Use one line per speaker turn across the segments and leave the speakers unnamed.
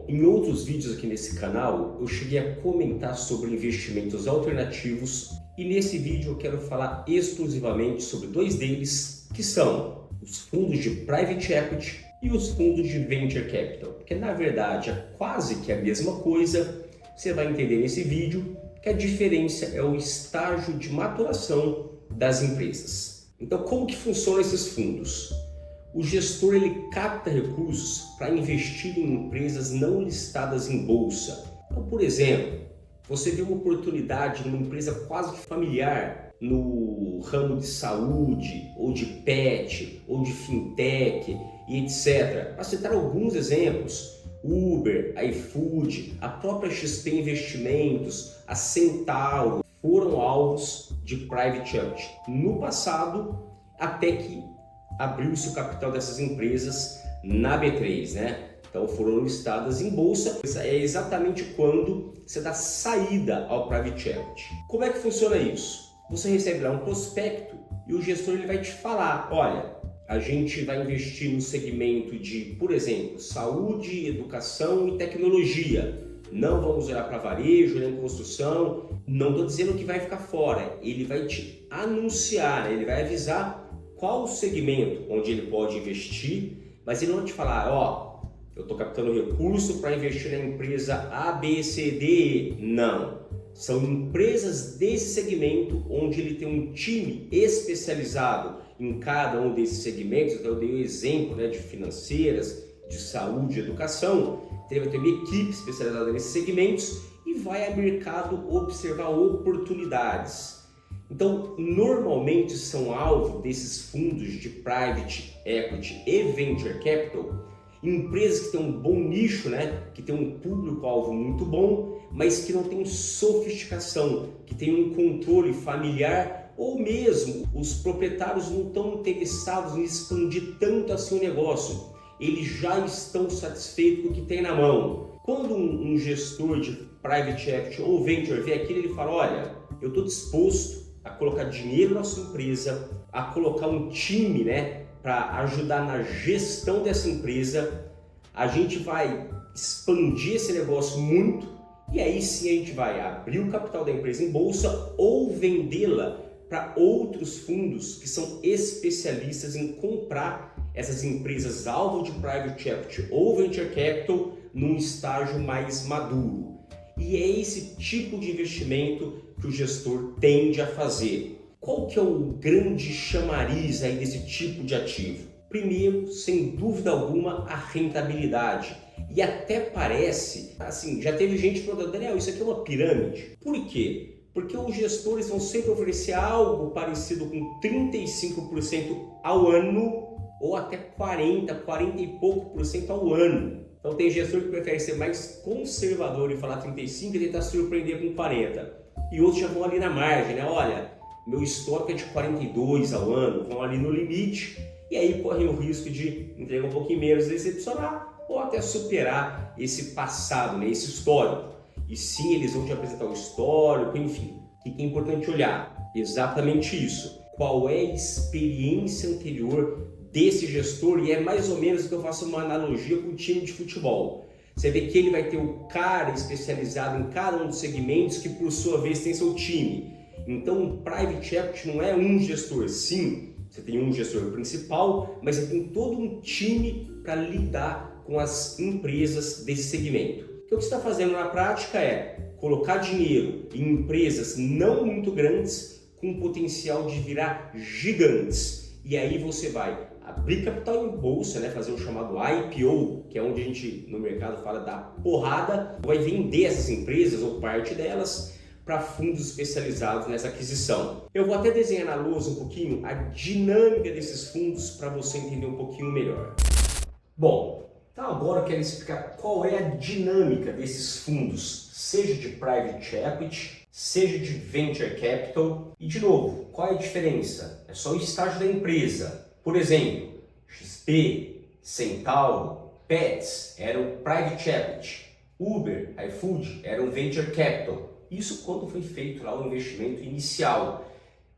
Em outros vídeos aqui nesse canal, eu cheguei a comentar sobre investimentos alternativos e nesse vídeo eu quero falar exclusivamente sobre dois deles, que são os fundos de Private Equity e os fundos de Venture Capital, porque na verdade é quase que a mesma coisa. Você vai entender nesse vídeo que a diferença é o estágio de maturação das empresas. Então, como que funcionam esses fundos? O gestor ele capta recursos para investir em empresas não listadas em bolsa. Então, por exemplo, você vê uma oportunidade numa empresa quase que familiar no ramo de saúde, ou de pet, ou de fintech e etc. Para citar alguns exemplos, Uber, iFood, a própria XP Investimentos, a Centauro foram alvos de Private Equity no passado, até que abriu-se o capital dessas empresas na B3, né? Então foram listadas em bolsa. É exatamente quando você dá saída ao Private Equity. Como é que funciona isso? Você recebe lá um prospecto e o gestor ele vai te falar, olha, a gente vai investir no segmento de, por exemplo, saúde, educação e tecnologia. Não vamos olhar para varejo, nem construção. Não estou dizendo que vai ficar fora. Ele vai te anunciar, ele vai avisar qual o segmento onde ele pode investir, mas ele não vai te falar, ó, eu estou captando recurso para investir na empresa A, B, C, D, E. Não. São empresas desse segmento onde ele tem um time especializado em cada um desses segmentos. Então eu dei o exemplo, né, de financeiras, de saúde, de educação. Então ele vai ter uma equipe especializada nesses segmentos e vai ao mercado observar oportunidades. Então normalmente são alvo desses fundos de Private Equity e Venture Capital empresas que têm um bom nicho, né? Que tem um público-alvo muito bom, mas que não tem sofisticação, que tem um controle familiar, ou mesmo os proprietários não estão interessados em expandir tanto assim o negócio. Eles já estão satisfeitos com o que tem na mão. Quando um gestor de Private Equity ou Venture vê aquilo, ele fala, olha, eu estou disposto a colocar dinheiro na sua empresa, a colocar um time, né, para ajudar na gestão dessa empresa. A gente vai expandir esse negócio muito e aí sim a gente vai abrir o capital da empresa em bolsa ou vendê-la para outros fundos que são especialistas em comprar essas empresas alvo de Private Equity ou Venture Capital num estágio mais maduro. E é esse tipo de investimento que o gestor tende a fazer. Qual que é o grande chamariz aí desse tipo de ativo? Primeiro, sem dúvida alguma, a rentabilidade. E até parece, assim, já teve gente falando, Daniel, isso aqui é uma pirâmide. Por quê? Porque os gestores vão sempre oferecer algo parecido com 35% ao ano ou até 40 e pouco por cento ao ano. Então tem gestor que prefere ser mais conservador e falar 35% e tentar surpreender com 40%. E outros já vão ali na margem, né? Olha, meu histórico é de 42 ao ano, vão ali no limite e aí correm o risco de entregar um pouquinho menos, decepcionar ou até superar esse passado, né, esse histórico. E sim, eles vão te apresentar o histórico, enfim. O que é importante olhar? Exatamente isso. Qual é a experiência anterior desse gestor? E é mais ou menos que eu faço uma analogia com o time de futebol. Você vê que ele vai ter o cara especializado em cada um dos segmentos que por sua vez tem seu time. Então, o Private Equity não é um gestor. Sim, você tem um gestor principal, mas você tem todo um time para lidar com as empresas desse segmento. Então, o que você está fazendo na prática é colocar dinheiro em empresas não muito grandes com potencial de virar gigantes. E aí você vai abrir capital em bolsa, né? Fazer o chamado IPO, que é onde a gente no mercado fala da porrada, vai vender essas empresas ou parte delas para fundos especializados nessa aquisição. Eu vou até desenhar na lousa um pouquinho a dinâmica desses fundos para você entender um pouquinho melhor. Bom, então agora eu quero explicar qual é a dinâmica desses fundos, seja de Private Equity, seja de Venture Capital. E de novo, qual é a diferença? É só o estágio da empresa. Por exemplo, XP, Centauro, Pets eram Private Equity, Uber, iFood eram Venture Capital. Isso quando foi feito lá o investimento inicial.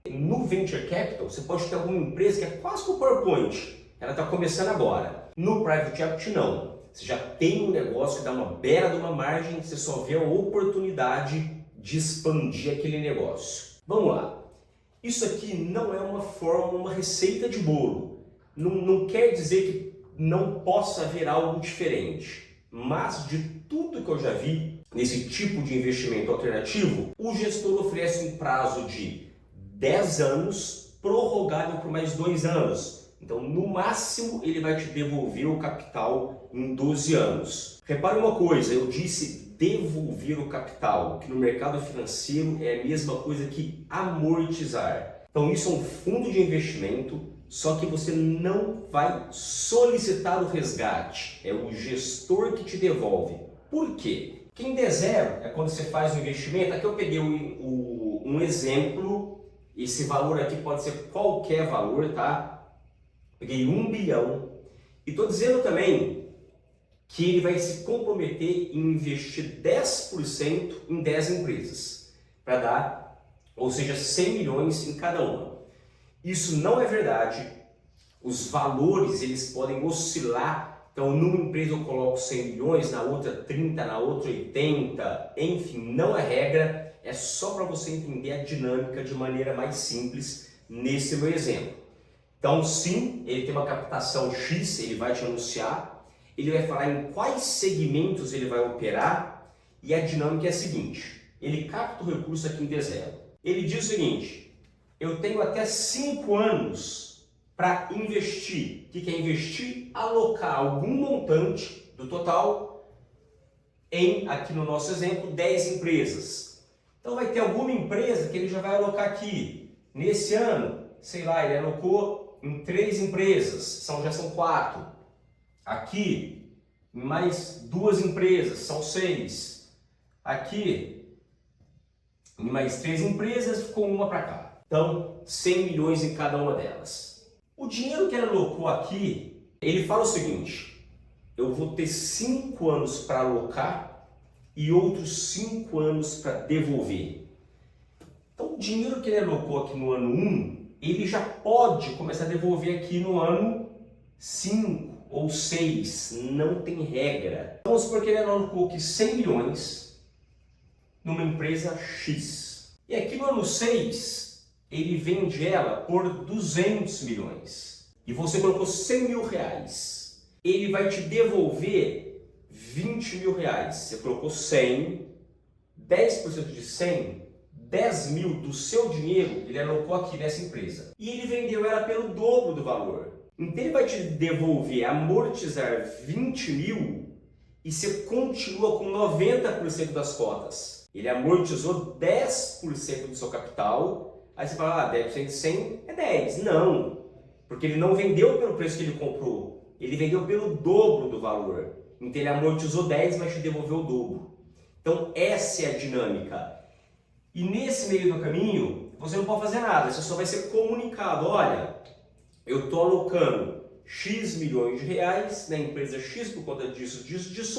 No Venture Capital, você pode ter alguma empresa que é quase como o PowerPoint. Ela está começando agora. No Private Equity, não. Você já tem um negócio que dá uma bela de uma margem, você só vê a oportunidade de expandir aquele negócio. Vamos lá. Isso aqui não é uma fórmula, uma receita de bolo. Não quer dizer que não possa haver algo diferente. Mas de tudo que eu já vi nesse tipo de investimento alternativo, o gestor oferece um prazo de 10 anos, prorrogável por mais 2 anos. Então, no máximo, ele vai te devolver o capital em 12 anos. Repare uma coisa, eu disse devolver o capital, que no mercado financeiro é a mesma coisa que amortizar. Então, isso é um fundo de investimento, só que você não vai solicitar o resgate. É o gestor que te devolve. Por quê? Quem der zero é quando você faz o investimento. Aqui eu peguei um exemplo. Esse valor aqui pode ser qualquer valor, tá? Peguei 1 bilhão e estou dizendo também que ele vai se comprometer em investir 10% em 10 empresas, para dar, ou seja, 100 milhões em cada uma. Isso não é verdade, os valores eles podem oscilar, então numa empresa eu coloco 100 milhões, na outra 30, na outra 80, enfim, não é regra, é só para você entender a dinâmica de maneira mais simples nesse meu exemplo. Então sim, ele tem uma captação X, ele vai te anunciar, ele vai falar em quais segmentos ele vai operar e a dinâmica é a seguinte, ele capta o recurso aqui em D0. Ele diz o seguinte, eu tenho até 5 anos para investir. O que é investir? Alocar algum montante do total em, aqui no nosso exemplo, 10 empresas. Então vai ter alguma empresa que ele já vai alocar aqui. Nesse ano, sei lá, ele alocou em 3 empresas, já são 4. Aqui, mais 2 empresas, são 6. Aqui, em mais 3 empresas, ficou uma para cá. Então, 100 milhões em cada uma delas. O dinheiro que ele alocou aqui, ele fala o seguinte, eu vou ter 5 anos para alocar e outros 5 anos para devolver. Então, o dinheiro que ele alocou aqui no ano 1, ele já pode começar a devolver aqui no ano 5 ou 6, não tem regra. Vamos supor que ele alocou aqui 100 milhões numa empresa X. E aqui no ano 6, ele vende ela por 200 milhões. E você colocou 100 mil reais. Ele vai te devolver 20 mil reais. Você colocou 100, 10% de 100, 10 mil do seu dinheiro, ele alocou aqui nessa empresa. E ele vendeu ela pelo dobro do valor. Então ele vai te devolver, amortizar 20 mil e você continua com 90% das cotas. Ele amortizou 10% do seu capital, aí você fala, 10% de 100 é 10. Não, porque ele não vendeu pelo preço que ele comprou, ele vendeu pelo dobro do valor. Então ele amortizou 10, mas te devolveu o dobro. Então essa é a dinâmica. E nesse meio do caminho, você não pode fazer nada, você só vai ser comunicado, olha, eu estou alocando X milhões de reais na empresa X por conta disso,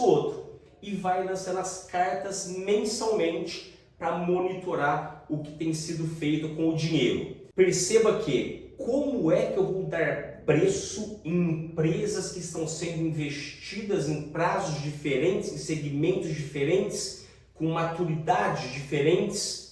outro. E vai lançando as cartas mensalmente para monitorar o que tem sido feito com o dinheiro. Perceba que, como é que eu vou dar preço em empresas que estão sendo investidas em prazos diferentes, em segmentos diferentes, com maturidades diferentes?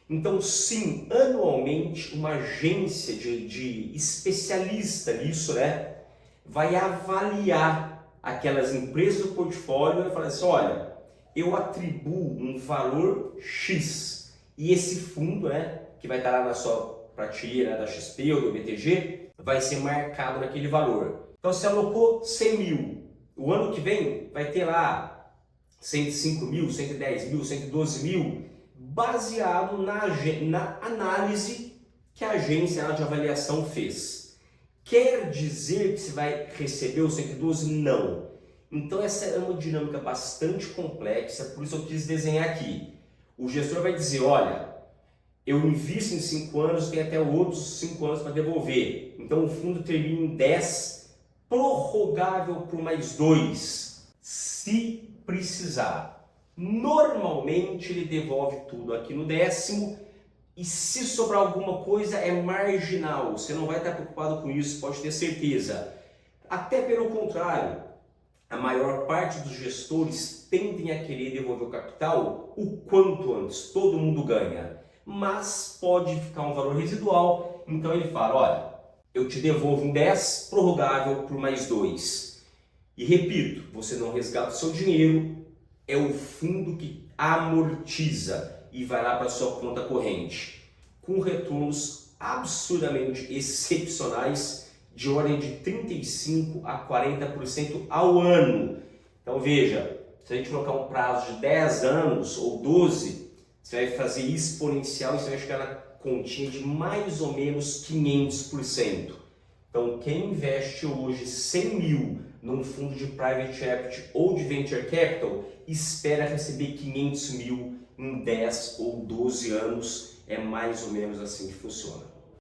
Então, sim, anualmente uma agência de especialista nisso, né, vai avaliar aquelas empresas do portfólio e falar assim, olha, eu atribuo um valor X e esse fundo, né, que vai estar lá na sua prateleira da XP ou do BTG, vai ser marcado naquele valor. Então, você alocou 100 mil, o ano que vem vai ter lá 105 mil, 110 mil, 112 mil, baseado na análise que a agência de avaliação fez. Quer dizer que você vai receber os 112? Não. Então essa é uma dinâmica bastante complexa, por isso eu quis desenhar aqui. O gestor vai dizer, olha, eu invisto em 5 anos, tem até outros 5 anos para devolver. Então o fundo termina em 10, prorrogável por mais 2, se precisar. Normalmente ele devolve tudo aqui no 10º e se sobrar alguma coisa é marginal, você não vai estar preocupado com isso, pode ter certeza. Até pelo contrário, a maior parte dos gestores tendem a querer devolver o capital o quanto antes, todo mundo ganha, mas pode ficar um valor residual, então ele fala, olha, eu te devolvo em 10, prorrogável por mais 2. E repito, você não resgata o seu dinheiro, é o fundo que amortiza e vai lá para a sua conta corrente, com retornos absurdamente excepcionais, de ordem de 35% a 40% ao ano. Então veja, se a gente colocar um prazo de 10 anos ou 12, você vai fazer exponencial e você vai chegar na continha de mais ou menos 500%. Então quem investe hoje 100 mil num fundo de private equity ou de venture capital, espera receber 500 mil em 10 ou 12 anos, é mais ou menos assim que funciona.